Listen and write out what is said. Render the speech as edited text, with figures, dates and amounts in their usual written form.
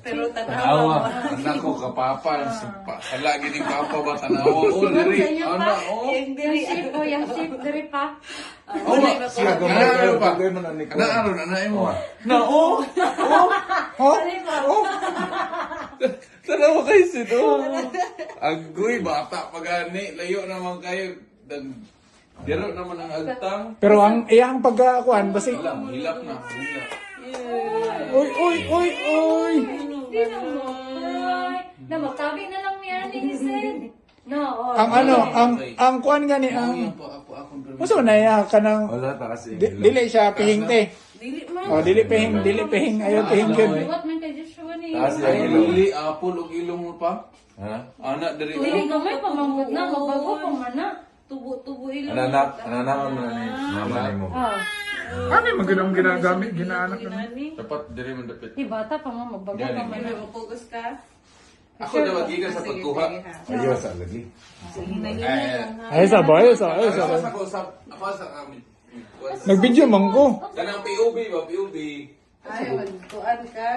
Pero Tanawa. tanawa. Anak ko kapapa. Sa lagi ni papa ba tanawa? O, diri. Anak, o. Yung diri. Yung ship, diri pa. O, ano pa? Kanaaron, anay mo. Na, o. Tanawa kayo sito. Agoy, bata pagani. Layo naman kayo. Diro naman ang agtang. Pero ang iyang pagkakuan basi. Hilap na. Hilap. Oy. Hindi naman. Na magtabi na lang niya ni Giselle. No, Ang ano, ang kuan gani ang Muso na ya kanang Wala ta kasi. dili siya pihing te. Dili man. Oh, dili pihing, ayo pihing gyud. What man kay Joshua ni? Taas Ay, yung ilong. lili, apol, o ilong mo pa. Ha? Anak, diri. Dili gamay pa manggod na mabago pa man na. Tubo-tubo ilo. Ananaman mo na ni mama ni mo. Ah, Ano man ginang ginagamit ginaanak na. Dapat diri man dapit. di bata pa man mabago pa man May na. mapugos ka. Ako na magigan sa pagkuha. Ayaw sa lagi. Ay sa boy, sa. Ako sa amin. Nagbidyo man ko. Kanang POV ba? POV. Ay, magtuan ka.